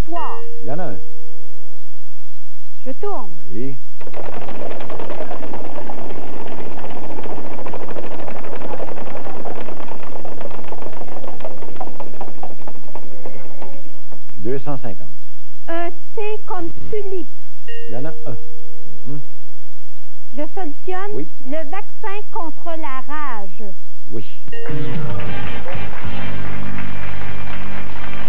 accessoires. Il y en a un. Je tourne. Oui. $250. Un T comme tulipe. Il y en a un. Je solutionne Oui. le vaccin contre la rage. Oui.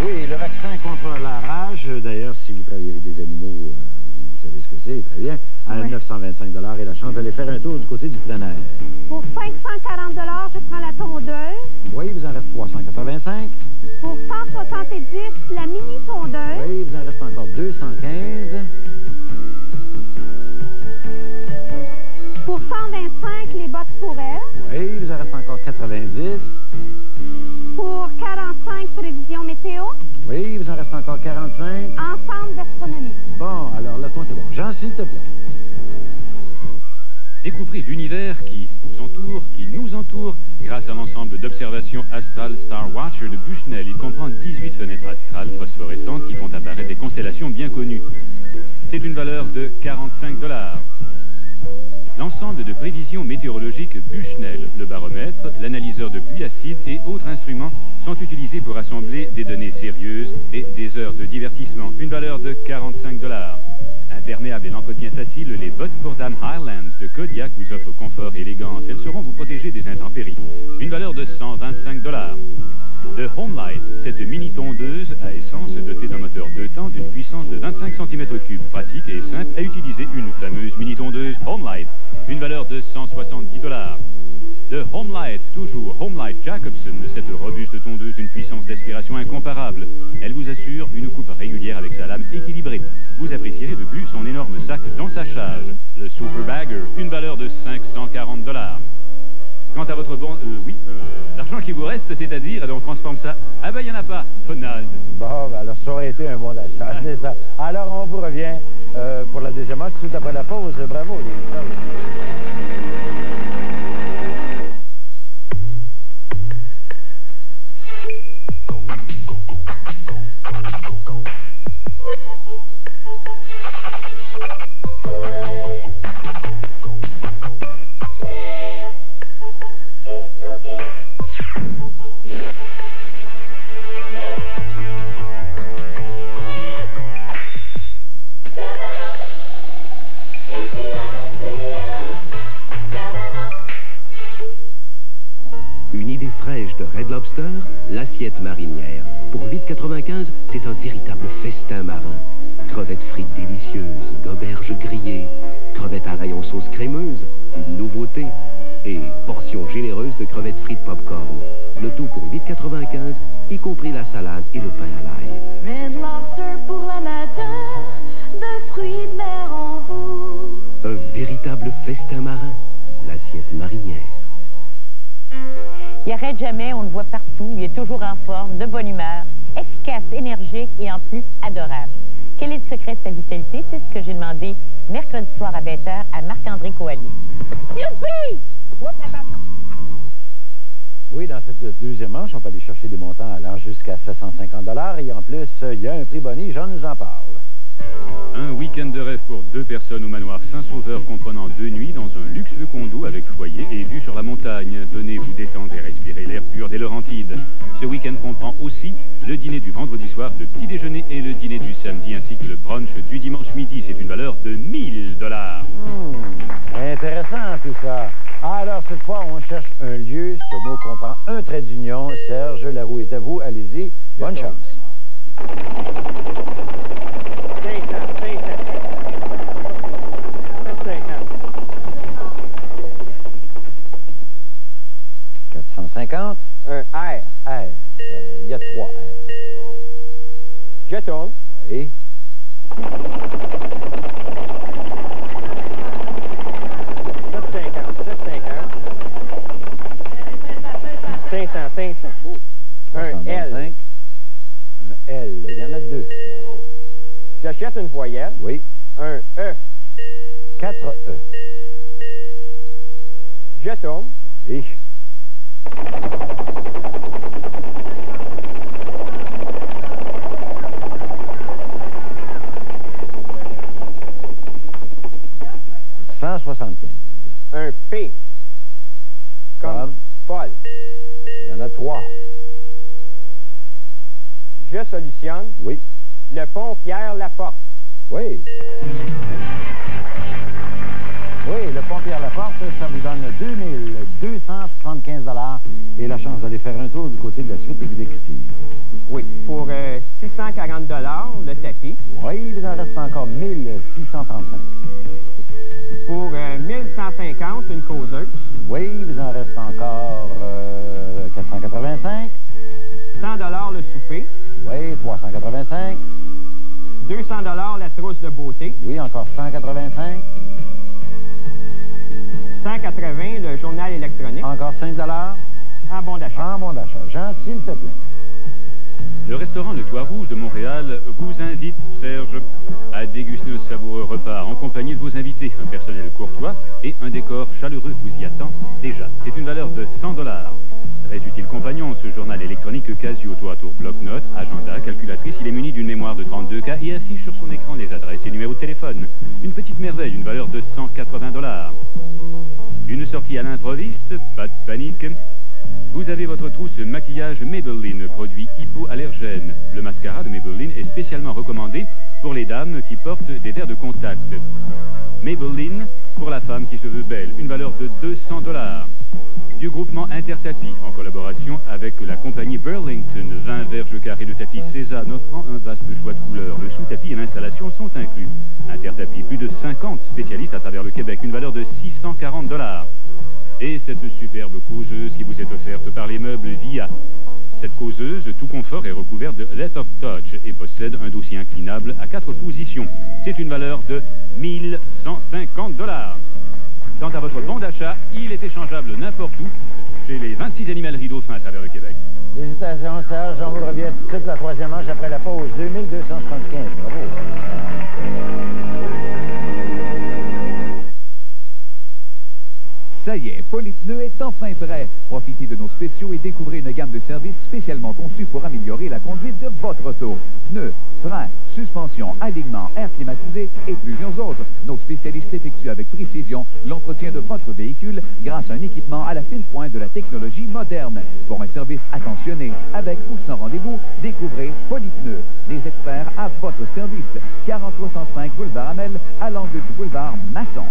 Oui, le vaccin contre la rage, d'ailleurs, si vous travaillez avec des animaux, vous savez ce que c'est, très bien, à Oui. 925 $ et la chance d'aller faire un tour du côté du plein air. Pour 540 $, je prends la tondeuse. Oui, il vous en reste 385. Pour 170, la mini-tondeuse. Oui, il vous en reste encore 215. Pour 125, les bottes pour elle. Oui, il vous en reste encore 90. Pour 45, prévision météo. Oui, il vous en reste encore 45. Ensemble d'astronomie. Bon, alors le compte est bon. Jean, s'il te plaît. Découvrez l'univers qui vous entoure, qui nous entoure, grâce à l'ensemble d'observations astrales Star Watcher de Bushnell. Il comprend 18 fenêtres astrales phosphorescentes qui font apparaître des constellations bien connues. C'est une valeur de 45 $. L'ensemble de prévisions météorologiques Bushnell, le baromètre, l'analyseur de pluie acide et autres instruments sont utilisés pour assembler des données sérieuses et des heures de divertissement. Une valeur de 45 $. Imperméables et l'entretien facile, les bottes pour dames Highlands de Kodiak vous offrent confort et élégance. Elles sauront vous protéger des intempéries. Une valeur de 125 $. De Homelight, cette mini-tondeuse à essence dotée d'un moteur 2 temps d'une puissance de 25 cm3, pratique et simple à utiliser, une fameuse mini-tondeuse Homelight. Une valeur de 170 $. De Homelight, toujours Homelight Jacobson, cette robuste tondeuse, une puissance d'aspiration incomparable. Elle vous assure une coupe régulière avec sa lame équilibrée. Vous apprécierez de plus son énorme sac d'ensachage, le Super Bagger, une valeur de 540 $. Quant à votre l'argent qui vous reste, c'est-à-dire, on transforme ça. Ah ben, il n'y en a pas, Donald. Bon, ben, alors ça aurait été un bon d'achat, c'est ça. Alors, on vous revient pour la deuxième heure, tout après la pause. Bravo, les bravo. Une idée fraîche de Red Lobster, l'assiette marinière. Pour 8,95 $, c'est un véritable festin marin. Crevettes frites délicieuses, d'auberges grillées, crevettes à l'ail en sauce crémeuse, une nouveauté, et portion généreuse de crevettes frites popcorn. Le tout pour 8,95 $, y compris la salade et le pain à l'ail. Red Lobster pour l'amateur de fruits de mer en roue. Un véritable festin marin, l'assiette marinière. Il n'arrête jamais, on le voit partout, il est toujours en forme, de bonne humeur, efficace, énergique et en plus adorable. Quel est le secret de sa vitalité? C'est ce que j'ai demandé mercredi soir à 20h à Marc-André Coallier. Youpi! Oups, attention! Oui, dans cette deuxième manche, on peut aller chercher des montants allant jusqu'à 750 $ et en plus, il y a un prix boni, Jean nous en parle. Un week-end de rêve pour 2 personnes au manoir Saint-Sauveur comprenant 2 nuits dans un luxueux condo avec foyer et vue sur la montagne. Venez vous détendre et respirer l'air pur des Laurentides. Ce week-end comprend aussi le dîner du vendredi soir, le petit déjeuner et le dîner du samedi ainsi que le brunch du dimanche midi. C'est une valeur de 1000 $. Intéressant tout ça. Alors cette fois, on cherche un lieu. Ce mot comprend un trait d'union. Serge, la roue est à vous. Allez-y. Bonne chance. 450. Un R. R. Il y a 3 R. Je tourne. Oui. 500. Un L. Un L. Il y en a 2. J'achète une voyelle. Oui. Un E. 4 E. Je tourne. Oui. 500. je solutionne. Oui. Le pont Pierre-Laporte. Oui. Oui, le pont Pierre-Laporte, ça vous donne 2275 $ et la chance d'aller faire un tour du côté de la suite exécutive. Oui. Pour 640 $ le tapis. Oui, il en reste encore 1635. Pour 1150 une causeuse. Oui, il en reste encore 485. 100 $ le souper. Oui, 385. 200 $ la trousse de beauté. Oui, encore 185. 180 le journal électronique. Encore 5 $ En bon d'achat. en bon d'achat. Jean, s'il te plaît. Le restaurant Le Toit Rouge de Montréal vous invite, Serge, à déguster un savoureux repas en compagnie de vos invités. Un personnel courtois et un décor chaleureux vous y attend déjà. C'est une valeur de 100 $. Très utile compagnon, ce journal électronique Casio tour à tour bloc-notes, agenda, calculatrice. Il est muni d'une mémoire de 32K et affiche sur son écran les adresses et numéros de téléphone. Une petite merveille, une valeur de 180 $. Une sortie à l'improviste, pas de panique. Vous avez votre trousse maquillage Maybelline, produit hypoallergène. Le mascara de Maybelline est spécialement recommandé pour les dames qui portent des verres de contact. Maybelline, pour la femme qui se veut belle, une valeur de 200 $. Du groupement Intertapis, en collaboration avec la compagnie Burlington, 20 verges carrées de tapis Cézanne offrant un vaste choix de couleurs. Le sous-tapis et l'installation sont inclus. Intertapis, plus de 50 spécialistes à travers le Québec, une valeur de 640 $. Et cette superbe causeuse qui vous est offerte par les meubles VIA. Cette causeuse, tout confort, est recouverte de Let of Touch et possède un dossier inclinable à 4 positions. C'est une valeur de 1150 $. Quant à votre bon d'achat, il est échangeable n'importe où, chez les 26 animaleries dauphins à travers le Québec. Félicitations, Serge. On vous revient tout de suite la troisième manche après la pause. 2275. Bravo. Ça y est, Polypneu est enfin prêt. Profitez de nos spéciaux et découvrez une gamme de services spécialement conçus pour améliorer la conduite de votre auto. Pneus, freins, suspension, alignement, air climatisé et plusieurs autres. Nos spécialistes effectuent avec précision l'entretien de votre véhicule grâce à un équipement à la fine pointe de la technologie moderne. Pour un service attentionné, avec ou sans rendez-vous, découvrez Polypneu. Des experts à votre service. 4065 boulevard Amel, à l'angle du boulevard Masson.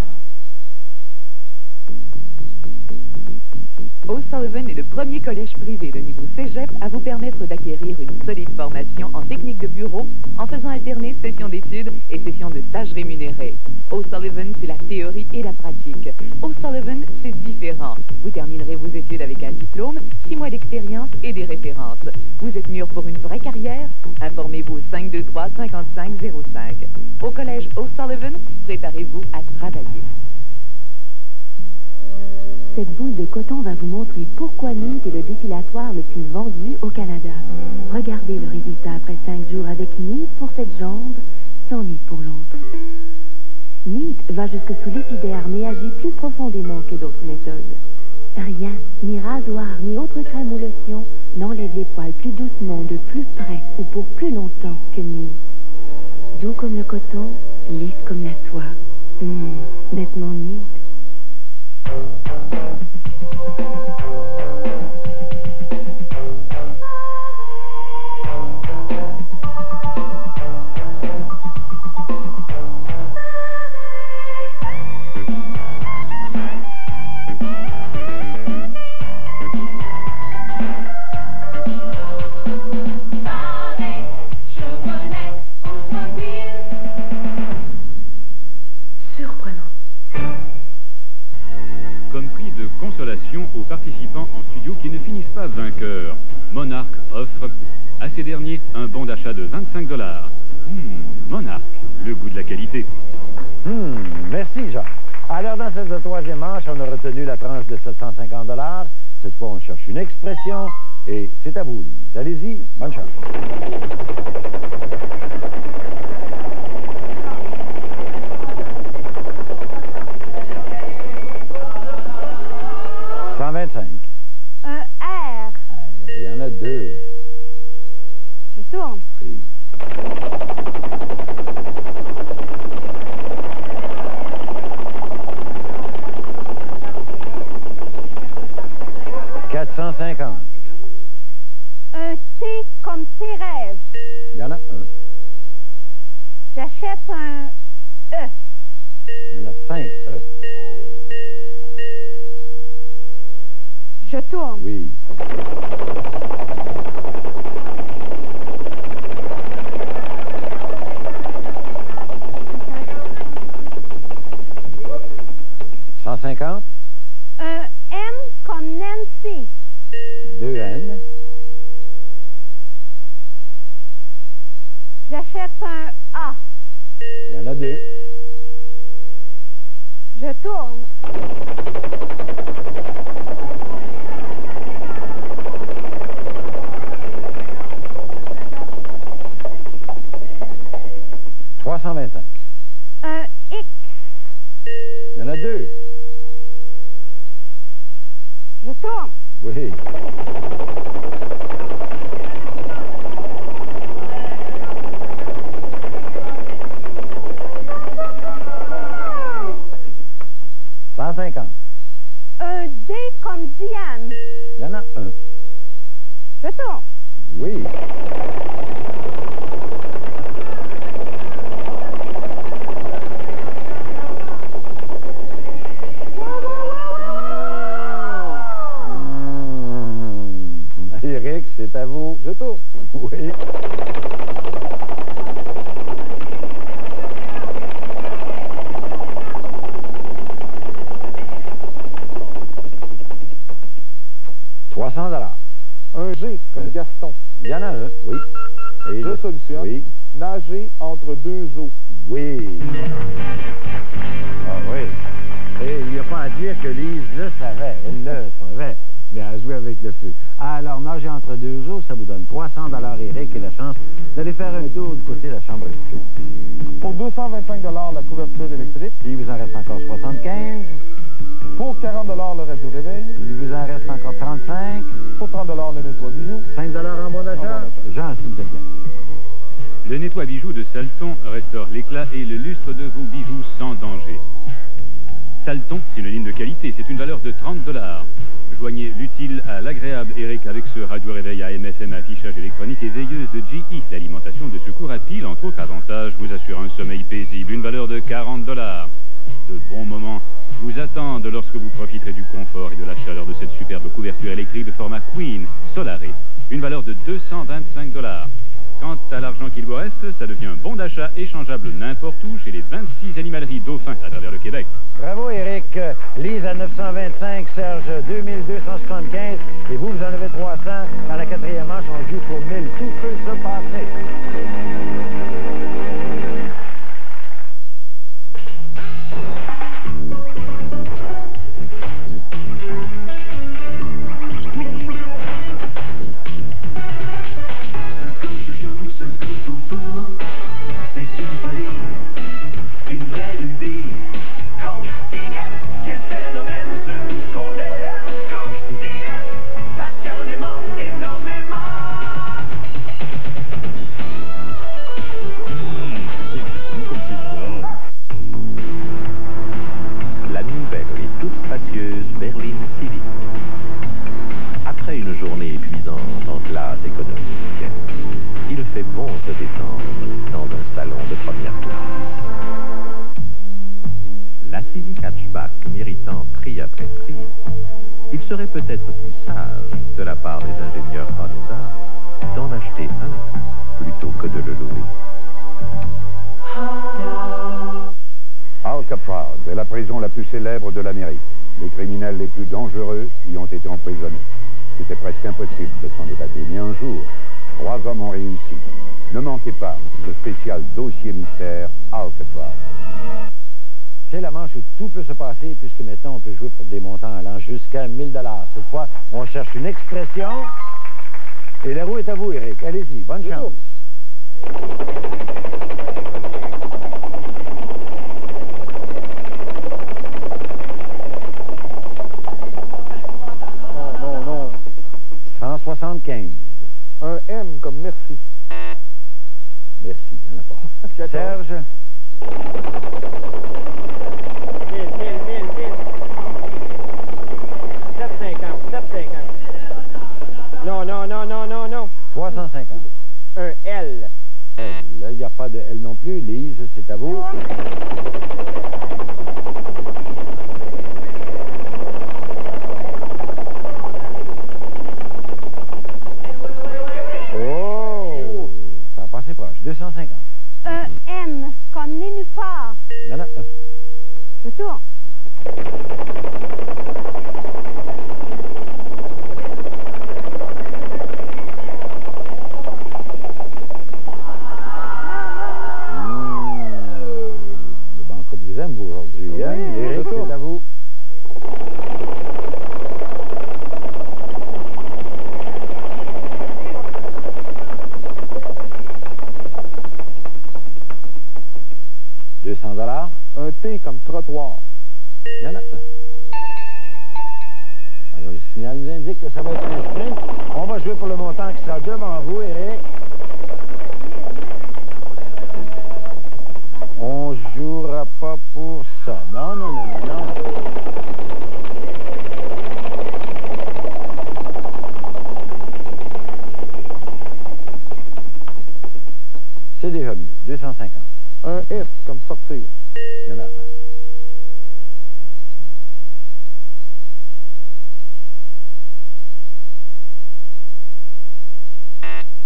O'Sullivan est le premier collège privé de niveau cégep à vous permettre d'acquérir une solide formation en technique de bureau en faisant alterner sessions d'études et sessions de stages rémunérés. O'Sullivan, c'est la théorie et la pratique. O'Sullivan, c'est différent. Vous terminerez vos études avec un diplôme, 6 mois d'expérience et des références. Vous êtes mûr pour une vraie carrière? Informez-vous au 523-5505. Au collège O'Sullivan, préparez-vous à travailler. Cette boule de coton va vous montrer pourquoi Neat est le dépilatoire le plus vendu au Canada. Regardez le résultat après 5 jours avec Neat pour cette jambe, sans Neat pour l'autre. Neat va jusque sous l'épiderme et agit plus profondément que d'autres méthodes. Rien, ni rasoir, ni autre crème ou lotion, n'enlève les poils plus doucement, de plus près ou pour plus longtemps que Neat. Doux comme le coton, lisse comme la soie. Nettement Neat. Consolation aux participants en studio qui ne finissent pas vainqueurs. Monarch offre à ces derniers un bon d'achat de 25 $. Monarch, le goût de la qualité. Merci, Jean. Alors, dans cette troisième manche, on a retenu la tranche de 750 $. Cette fois, on cherche une expression et c'est à vous, Lise. Allez-y, bonne chance. Un R. Il y en a 2. Je tourne. Oui. $450. Un T comme Thérèse. J'achète un E. Il y en a 5 E. Je tourne. Oui. $150. Un N comme Nancy. 2 N. J'achète un A. Il y en a 2. Je tourne. $325. Un X. Il y en a 2. Je tourne. Oui. $150. Un D comme Diane. Il y en a 1. Je tourne. Oui. Éric, c'est à vous. Je tourne. Oui. $300. Un G comme Gaston. Il y en a 1, oui. Et Je solutionne. Oui. Nager entre 2 eaux. Oui. Ah oui. Et il n'y a pas à dire que Lise le savait. Elle le savait. Mais elle jouait avec le feu. Alors, nager entre 2 eaux, ça vous donne $300, Éric, et la chance d'aller faire un tour du côté de la chambre à coucher. Pour 225 la couverture électrique. Il vous en reste encore 75. Pour 40 le radio-réveil. Il vous en reste encore 35. Pour 30 le nettoie bijoux. 5 en bon d'achat. Jean, s'il te plaît. Le nettoie bijoux de Salton restaure l'éclat et le lustre de vos bijoux sans danger. Salton, synonyme de qualité, c'est une valeur de $30. Joignez l'utile à l'agréable, Éric, avec ce radio-réveil AMSM affichage électronique et veilleuse de GE. L'alimentation de secours à pile, entre autres avantages, vous assure un sommeil paisible, une valeur de $40. De bons moments vous attendent lorsque vous profiterez du confort et de la chaleur de cette superbe couverture électrique de format Queen Solare. Une valeur de $225. Quant à l'argent qu'il vous reste, ça devient bon d'achat échangeable n'importe où chez les 26 animaleries Dauphins à travers le Québec. Bravo, Éric. Lise à 925, Serge 2275. Et vous, vous en avez 300. Dans la 4e manche, on joue pour 1000. Tout peut se passer. Il serait peut-être plus sage, de la part des ingénieurs Honda, d'en acheter un plutôt que de le louer. Alcatraz est la prison la plus célèbre de l'Amérique. Les criminels les plus dangereux y ont été emprisonnés. C'était presque impossible de s'en évader, mais un jour, 3 hommes ont réussi. Ne manquez pas ce spécial dossier mystère Alcatraz. C'est la manche où tout peut se passer, puisque maintenant on peut jouer pour des montants allant jusqu'à 1000 $. Cette fois, on cherche une expression. Et la roue est à vous, Éric. Allez-y, bonne chance. Non, non. 175. Un M comme merci. Merci, il n'y en a pas. Serge. 750. Non. 350. Un L. Il n'y a pas de L non plus. Lise, c'est à vous. Oh! Ça a passé proche. 250. Un N comme nénuphar. Il y en a un. Je tourne. Les banqueroutes vous aiment, vous, aujourd'hui. Hein? Oui, Éric, c'est à vous. $200. Un T comme trottoir. Il y en a un. Alors, le signal nous indique que ça va être un sprint. On va jouer pour le montant qui sera devant vous, Éric. On jouera pas pour ça. Non, non, non, non, non. C'est déjà mieux. 250. Un S comme sortir. Il y en a un.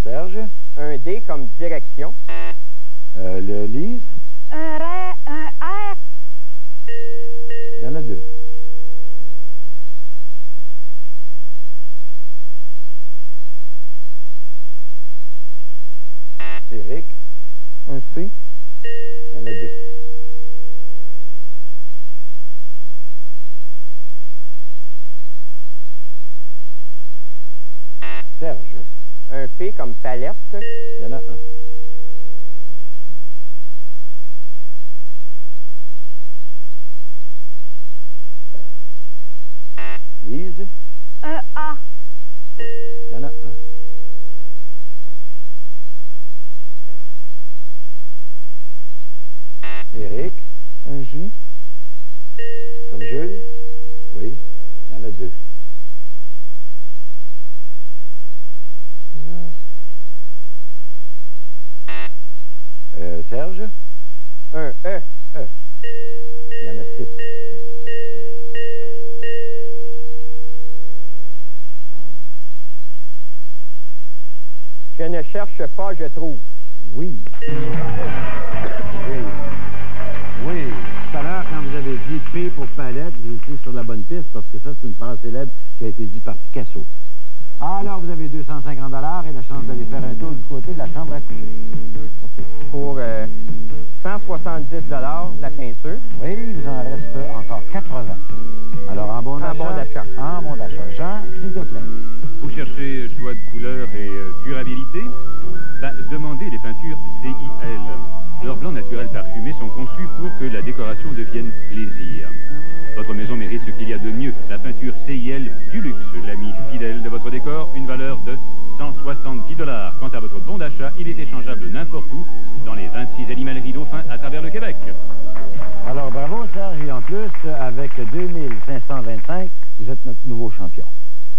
Serge? Un D comme direction. Le Lise? Un R. Il y en a deux. Éric? Un C. Il y en a deux. Serge? Un P comme palette. Il y en a un. Lise? Un A. Il y en a un. Éric? Un J. Comme Jules? Oui. Il y en a deux. Serge? Un E. E. Il y en a 6. Je ne cherche pas, je trouve. Oui. Oui. Oui. Tout à l'heure, quand vous avez dit P pour palette, vous étiez sur la bonne piste parce que ça, c'est une phrase célèbre qui a été dite par Picasso. Alors, vous avez $250 et la chance d'aller faire un tour du côté de la chambre à coucher. Pour 170 $ la peinture. Oui, il vous en reste encore 80. Alors, en bon d'achat. En bon d'achat. Jean, s'il te plaît. Vous cherchez choix de couleur et durabilité? Demandez les peintures CIL. Leurs blancs naturels parfumés sont conçus pour que la décoration devienne plaisir. Votre maison mérite ce qu'il y a de mieux. La peinture CIL du luxe, l'ami fidèle de votre décor, une valeur de 170 $. Quant à votre bon d'achat, il est échangeable n'importe où, dans les 26 animaleries dauphins à travers le Québec. Alors, bravo, Serge. Et en plus, avec 2525, vous êtes notre nouveau champion.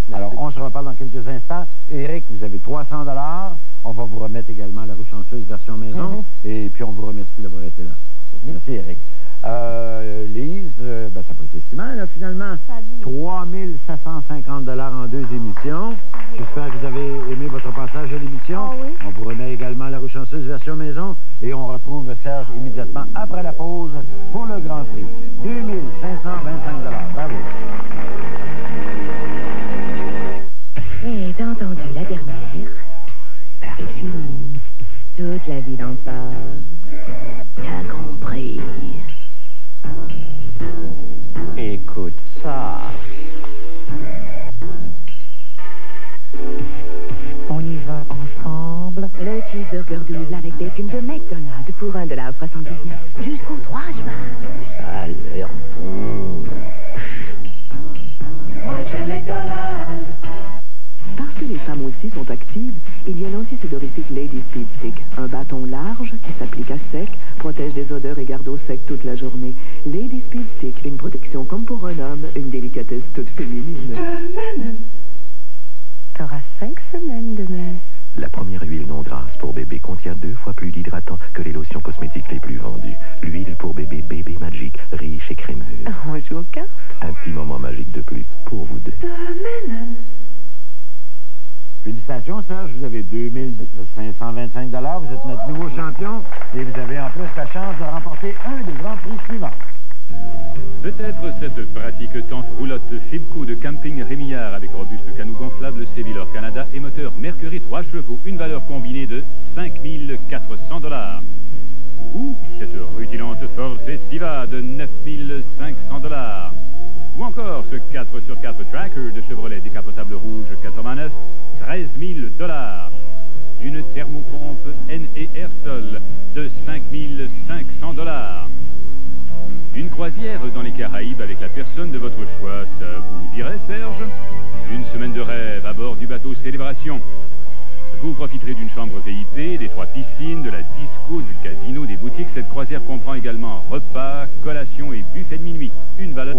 Merci. Alors, on se reparle dans quelques instants. Éric, vous avez $300. On va vous remettre également la roue chanceuse version maison. Et puis, on vous remercie d'avoir été là. Merci, Éric. Lise, ça n'a pas été si mal, là, finalement. 3 750 $ en 2 émissions. J'espère que vous avez aimé votre passage à l'émission. Oh oui. On vous remet également la roue chanceuse version maison. Et on retrouve Serge immédiatement après la pause pour le Grand Prix. 2525 $. Bravo. Et t'as entendu la dernière? Paris fini. Toute la ville en parle. T'as compris. Écoute ça. On y va ensemble. Le cheeseburger double avec bacon de McDonald's pour $1,79 jusqu'au 3 juin. Ça a l'air bon. Parce que les femmes aussi sont actives, il y a l'antisudorifique Lady Speed Stick. Un bâton large qui s'applique à sec, protège des odeurs et garde au sec toute la journée. Lady Speed Stick, une protection comme pour un homme, une délicatesse toute féminine. T'auras 5 semaines demain. La première huile non grasse pour bébé contient 2 fois plus d'hydratant que les lotions cosmétiques les plus vendues. L'huile pour bébé Bébé Magic, riche et crémeuse. On joue aux cartes. Un petit moment magique de plus pour vous deux. Félicitations, Serge. Vous avez 2525 $. Vous êtes notre nouveau champion et vous avez en plus la chance de remporter un des grands prix suivants. Peut-être cette pratique tente roulotte Fibco de camping Rémillard avec robuste canot gonflable Sevillor Canada et moteur Mercury 3 chevaux, une valeur combinée de 5 400 $. Ou cette rutilante Ford Festiva de 9 500 $. Ou encore ce 4x4 Tracker de Chevrolet décapotable rouge 89, 13 000 $. Une thermopompe NE Airstol de 5 500 $. Une croisière dans les Caraïbes avec la personne de votre choix, ça vous dirait, Serge? Une semaine de rêve à bord du bateau Célébration. Vous profiterez d'une chambre VIP, des 3 piscines, de la disco, du casino, des boutiques. Cette croisière comprend également repas, collation et buffet de minuit. Une valeur...